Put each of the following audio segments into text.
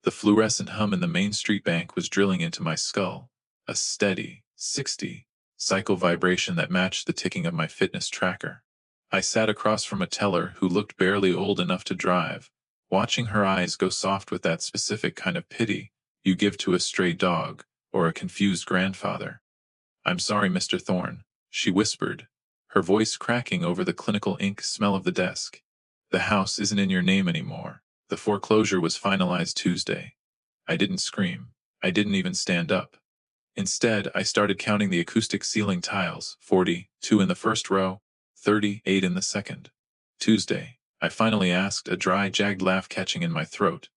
The fluorescent hum in the Main Street Bank was drilling into my skull, a steady, 60 cycle vibration that matched the ticking of my fitness tracker. I sat across from a teller who looked barely old enough to drive, watching her eyes go soft with that specific kind of pity you give to a stray dog or a confused grandfather. "I'm sorry, Mr. Thorne," she whispered, her voice cracking over the clinical ink smell of the desk. "The house isn't in your name anymore. The foreclosure was finalized Tuesday." I didn't scream. I didn't even stand up. Instead, I started counting the acoustic ceiling tiles, 42 in the first row, 38 in the second. "Tuesday," I finally asked, a dry, jagged laugh catching in my throat.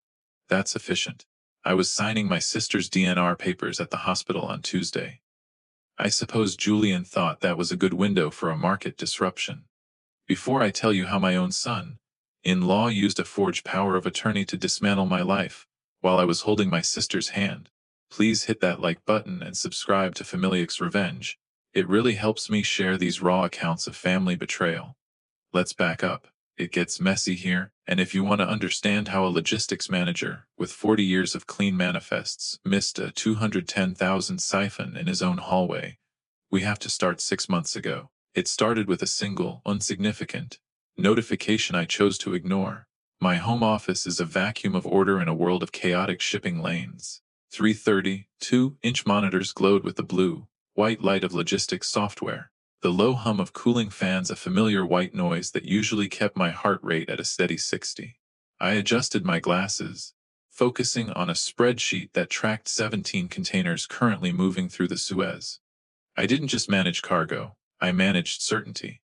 "That's efficient. I was signing my sister's DNR papers at the hospital on Tuesday." I suppose Julian thought that was a good window for a market disruption. Before I tell you how my own son-in-law used a forged power of attorney to dismantle my life, while I was holding my sister's hand, please hit that like button and subscribe to Familix's Revenge. It really helps me share these raw accounts of family betrayal. Let's back up. It gets messy here, and if you want to understand how a logistics manager with 40 years of clean manifests missed a 210,000 siphon in his own hallway, we have to start 6 months ago. It started with a single, insignificant notification I chose to ignore. My home office is a vacuum of order in a world of chaotic shipping lanes. 3:30, 2-inch monitors glowed with the blue, white light of logistics software. The low hum of cooling fans, a familiar white noise that usually kept my heart rate at a steady 60. I adjusted my glasses, focusing on a spreadsheet that tracked 17 containers currently moving through the Suez. I didn't just manage cargo, I managed certainty.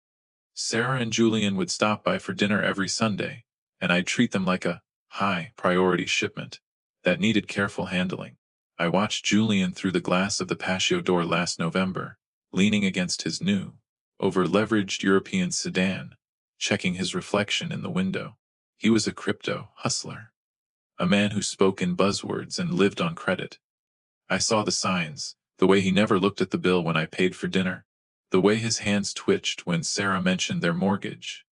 Sarah and Julian would stop by for dinner every Sunday, and I'd treat them like a high-priority shipment that needed careful handling. I watched Julian through the glass of the patio door last November, leaning against his new, over-leveraged European sedan, checking his reflection in the window. He was a crypto hustler, a man who spoke in buzzwords and lived on credit. I saw the signs, the way he never looked at the bill when I paid for dinner, the way his hands twitched when Sarah mentioned their mortgage.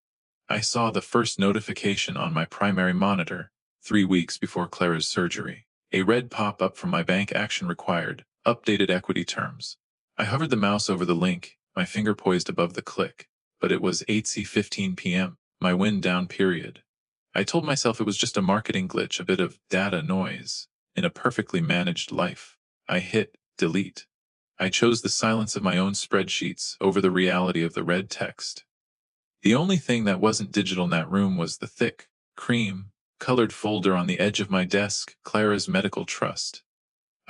I saw the first notification on my primary monitor, 3 weeks before Clara's surgery. A red pop-up from my bank: action required, updated equity terms. I hovered the mouse over the link, my finger poised above the click, but it was 8:15 p.m., my wind down period. I told myself it was just a marketing glitch, a bit of data noise, in a perfectly managed life. I hit delete. I chose the silence of my own spreadsheets over the reality of the red text. The only thing that wasn't digital in that room was the thick, cream-colored folder on the edge of my desk, Clara's medical trust.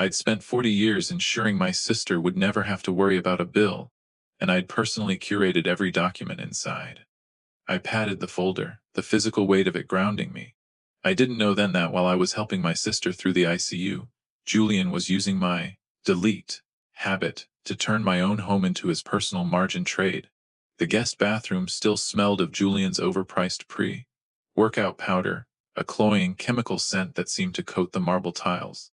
I'd spent 40 years ensuring my sister would never have to worry about a bill, and I'd personally curated every document inside. I patted the folder, the physical weight of it grounding me. I didn't know then that while I was helping my sister through the ICU, Julian was using my delete habit to turn my own home into his personal margin trade. The guest bathroom still smelled of Julian's overpriced pre-workout powder, a cloying chemical scent that seemed to coat the marble tiles.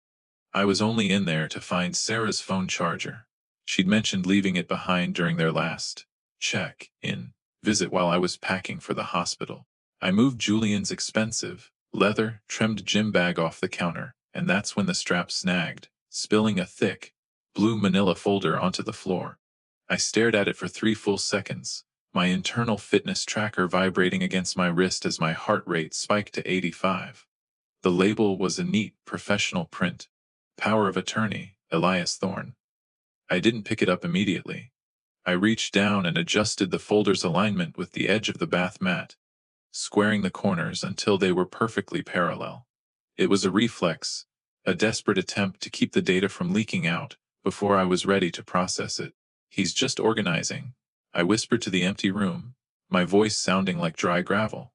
I was only in there to find Sarah's phone charger. She'd mentioned leaving it behind during their last check-in visit while I was packing for the hospital. I moved Julian's expensive, leather-trimmed gym bag off the counter, and that's when the strap snagged, spilling a thick, blue manila folder onto the floor. I stared at it for 3 full seconds, my internal fitness tracker vibrating against my wrist as my heart rate spiked to 85. The label was a neat, professional print. Power of attorney, Elias Thorne. I didn't pick it up immediately. I reached down and adjusted the folder's alignment with the edge of the bath mat, squaring the corners until they were perfectly parallel. It was a reflex, a desperate attempt to keep the data from leaking out before I was ready to process it. "He's just organizing," I whispered to the empty room, my voice sounding like dry gravel.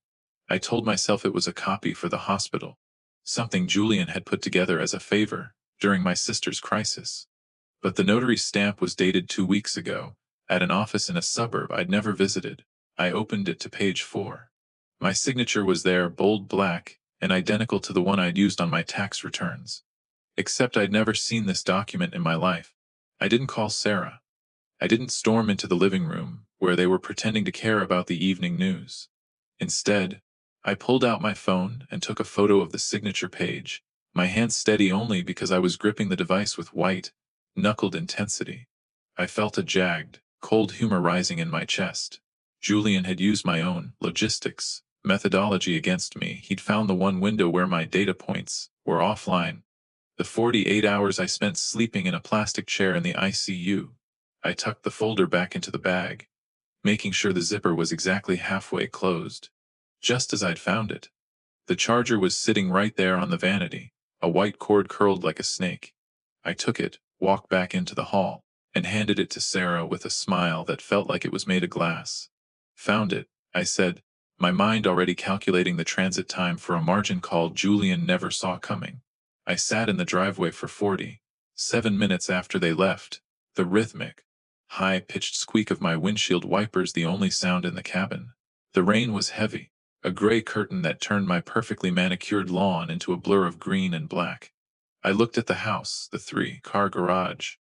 I told myself it was a copy for the hospital, something Julian had put together as a favor during my sister's crisis. But the notary's stamp was dated 2 weeks ago, at an office in a suburb I'd never visited. I opened it to page 4. My signature was there, bold black, and identical to the one I'd used on my tax returns. Except I'd never seen this document in my life. I didn't call Sarah. I didn't storm into the living room, where they were pretending to care about the evening news. Instead, I pulled out my phone and took a photo of the signature page, my hands steady only because I was gripping the device with white-knuckled intensity. I felt a jagged, cold humor rising in my chest. Julian had used my own logistics methodology against me. He'd found the one window where my data points were offline. The 48 hours I spent sleeping in a plastic chair in the ICU. I tucked the folder back into the bag, making sure the zipper was exactly halfway closed. Just as I'd found it, the charger was sitting right there on the vanity, a white cord curled like a snake. I took it, walked back into the hall, and handed it to Sarah with a smile that felt like it was made of glass. Found it, I said, my mind already calculating the transit time for a margin call Julian never saw coming. I sat in the driveway for 47 minutes after they left, the rhythmic, high-pitched squeak of my windshield wipers the only sound in the cabin. The rain was heavy, a gray curtain that turned my perfectly manicured lawn into a blur of green and black. I looked at the house, the three-car garage,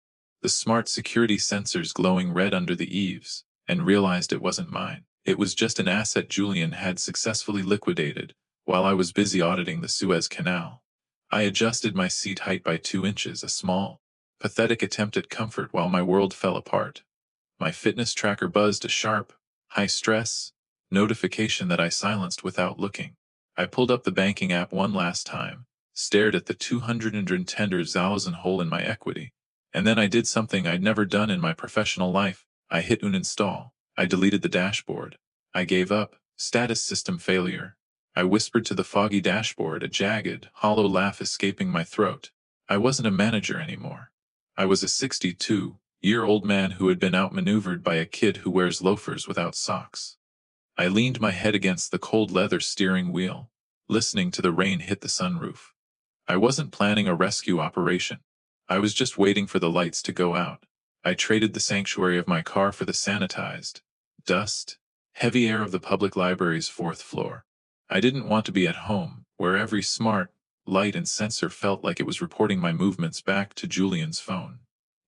the smart security sensors glowing red under the eaves, and realized it wasn't mine. It was just an asset Julian had successfully liquidated while I was busy auditing the Suez Canal. I adjusted my seat height by 2 inches, a small, pathetic attempt at comfort while my world fell apart. My fitness tracker buzzed a sharp, high-stress notification that I silenced without looking. I pulled up the banking app one last time, stared at the 210,000 hole in my equity, and then I did something I'd never done in my professional life. I hit uninstall. I deleted the dashboard. I gave up. Status system failure. I whispered to the foggy dashboard, a jagged, hollow laugh escaping my throat. I wasn't a manager anymore. I was a 62-year-old man who had been outmaneuvered by a kid who wears loafers without socks. I leaned my head against the cold leather steering wheel, listening to the rain hit the sunroof. I wasn't planning a rescue operation. I was just waiting for the lights to go out. I traded the sanctuary of my car for the sanitized, dust, heavy air of the public library's 4th floor. I didn't want to be at home, where every smart light and sensor felt like it was reporting my movements back to Julian's phone.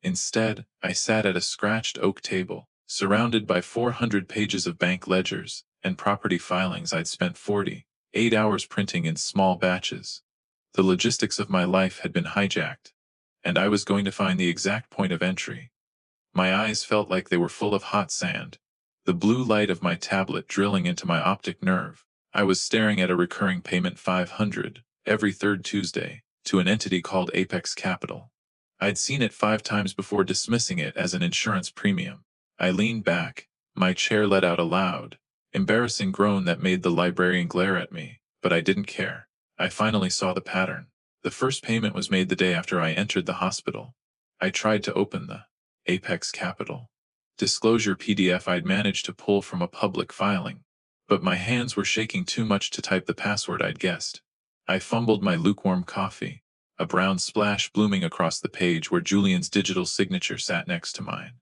Instead, I sat at a scratched oak table, surrounded by 400 pages of bank ledgers and property filings I'd spent 48 hours printing in small batches. The logistics of my life had been hijacked, and I was going to find the exact point of entry. My eyes felt like they were full of hot sand, the blue light of my tablet drilling into my optic nerve. I was staring at a recurring payment 500 every third Tuesday to an entity called Apex Capital. I'd seen it 5 times before dismissing it as an insurance premium. I leaned back. My chair let out a loud, embarrassing groan that made the librarian glare at me, but I didn't care. I finally saw the pattern. The first payment was made the day after I entered the hospital. I tried to open the Apex Capital disclosure PDF I'd managed to pull from a public filing, but my hands were shaking too much to type the password I'd guessed. I fumbled my lukewarm coffee, a brown splash blooming across the page where Julian's digital signature sat next to mine.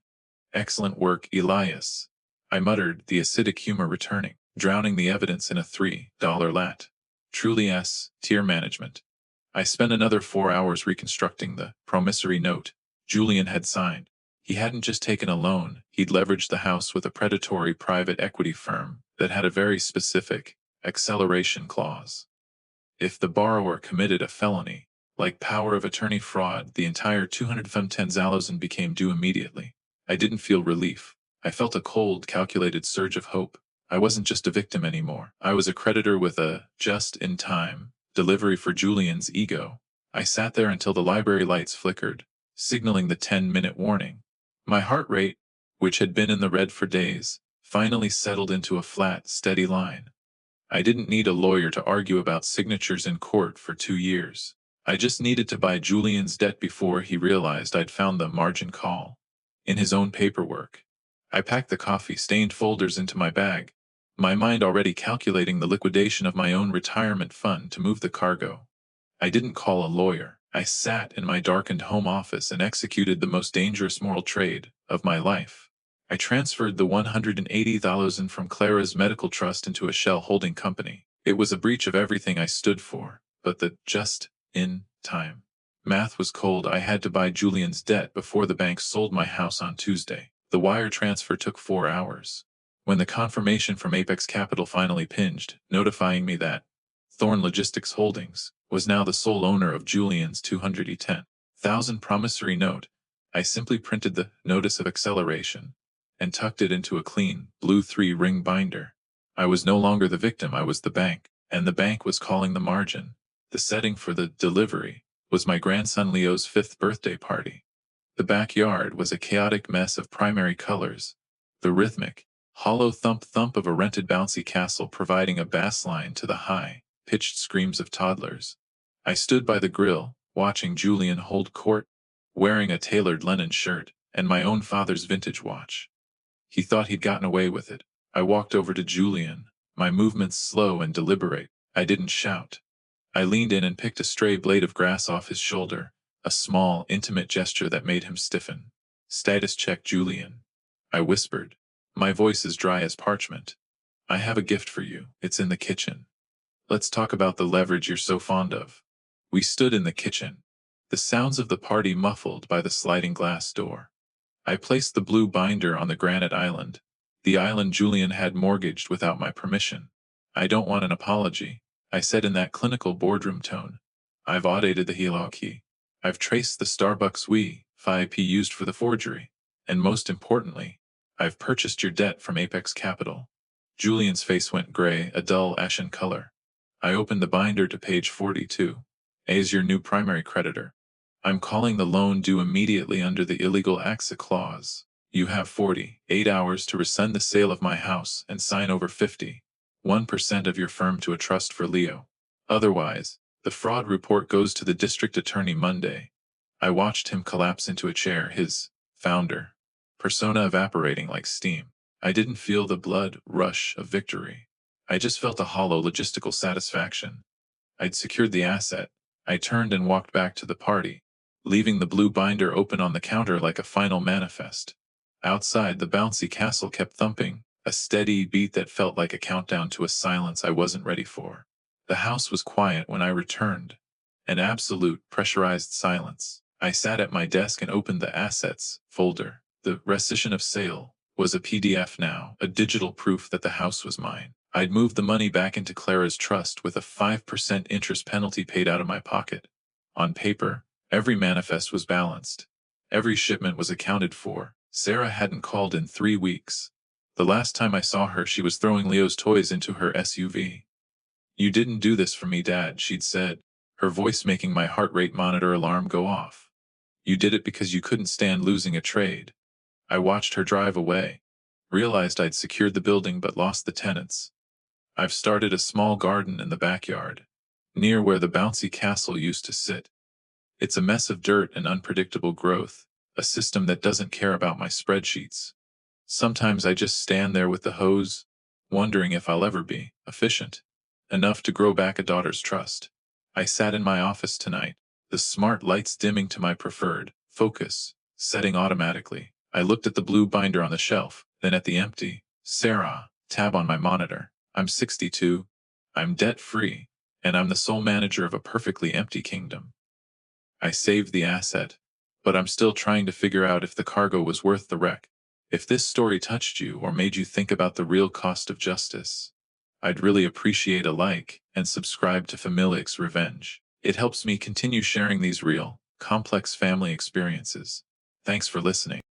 "Excellent work, Elias," I muttered, the acidic humor returning, drowning the evidence in a $3 lat. "Truly S-tier management." I spent another 4 hours reconstructing the promissory note Julian had signed. He hadn't just taken a loan, he'd leveraged the house with a predatory private equity firm that had a very specific acceleration clause. If the borrower committed a felony, like power of attorney fraud, the entire 210,000 became due immediately. I didn't feel relief. I felt a cold, calculated surge of hope. I wasn't just a victim anymore. I was a creditor with a just-in-time delivery for Julian's ego. I sat there until the library lights flickered, signaling the 10-minute warning. My heart rate, which had been in the red for days, finally settled into a flat, steady line. I didn't need a lawyer to argue about signatures in court for 2 years. I just needed to buy Julian's debt before he realized I'd found the margin call in his own paperwork. I packed the coffee-stained folders into my bag, my mind already calculating the liquidation of my own retirement fund to move the cargo. I didn't call a lawyer. I sat in my darkened home office and executed the most dangerous moral trade of my life. I transferred the 180,000 from Clara's medical trust into a shell holding company. It was a breach of everything I stood for, but the just-in-time math was cold. I had to buy Julian's debt before the bank sold my house on Tuesday. The wire transfer took 4 hours. When the confirmation from Apex Capital finally pinged, notifying me that Thorne Logistics Holdings was now the sole owner of Julian's 210,000 promissory note. I simply printed the notice of acceleration and tucked it into a clean, blue 3-ring binder. I was no longer the victim, I was the bank, and the bank was calling the margin. The setting for the delivery was my grandson Leo's 5th birthday party. The backyard was a chaotic mess of primary colors, the rhythmic, hollow thump-thump of a rented bouncy castle providing a bass line to the high-pitched screams of toddlers. I stood by the grill, watching Julian hold court, wearing a tailored linen shirt and my own father's vintage watch. He thought he'd gotten away with it. I walked over to Julian, my movements slow and deliberate. I didn't shout. I leaned in and picked a stray blade of grass off his shoulder, a small, intimate gesture that made him stiffen. "Status check, Julian," I whispered, my voice as dry as parchment. "I have a gift for you. It's in the kitchen. Let's talk about the leverage you're so fond of." We stood in the kitchen, the sounds of the party muffled by the sliding glass door. I placed the blue binder on the granite island, the island Julian had mortgaged without my permission. "I don't want an apology," I said in that clinical boardroom tone. "I've audited the HELOC key. I've traced the Starbucks Wi-Fi used for the forgery. And most importantly, I've purchased your debt from Apex Capital." Julian's face went gray, a dull ashen color. I opened the binder to page 42. "A is your new primary creditor. I'm calling the loan due immediately under the illegal access clause. You have 48 hours to rescind the sale of my house and sign over 51% of your firm to a trust for Leo. Otherwise, the fraud report goes to the district attorney Monday." I watched him collapse into a chair, his founder persona evaporating like steam. I didn't feel the blood rush of victory. I just felt a hollow logistical satisfaction. I'd secured the asset. I turned and walked back to the party, leaving the blue binder open on the counter like a final manifest. Outside, the bouncy castle kept thumping, a steady beat that felt like a countdown to a silence I wasn't ready for. The house was quiet when I returned, an absolute, pressurized silence. I sat at my desk and opened the assets folder. The rescission of sale was a PDF now, a digital proof that the house was mine. I'd moved the money back into Clara's trust with a 5% interest penalty paid out of my pocket. On paper, every manifest was balanced. Every shipment was accounted for. Sarah hadn't called in 3 weeks. The last time I saw her, she was throwing Leo's toys into her SUV. "You didn't do this for me, Dad," she'd said, her voice making my heart rate monitor alarm go off. "You did it because you couldn't stand losing a trade." I watched her drive away, realized I'd secured the building but lost the tenants. I've started a small garden in the backyard, near where the bouncy castle used to sit. It's a mess of dirt and unpredictable growth, a system that doesn't care about my spreadsheets. Sometimes I just stand there with the hose, wondering if I'll ever be efficient enough to grow back a daughter's trust. I sat in my office tonight, the smart lights dimming to my preferred focus setting automatically. I looked at the blue binder on the shelf, then at the empty Sarah tab on my monitor. I'm 62, I'm debt-free, and I'm the sole manager of a perfectly empty kingdom. I saved the asset, but I'm still trying to figure out if the cargo was worth the wreck. If this story touched you or made you think about the real cost of justice, I'd really appreciate a like and subscribe to Familix's Revenge. It helps me continue sharing these real, complex family experiences. Thanks for listening.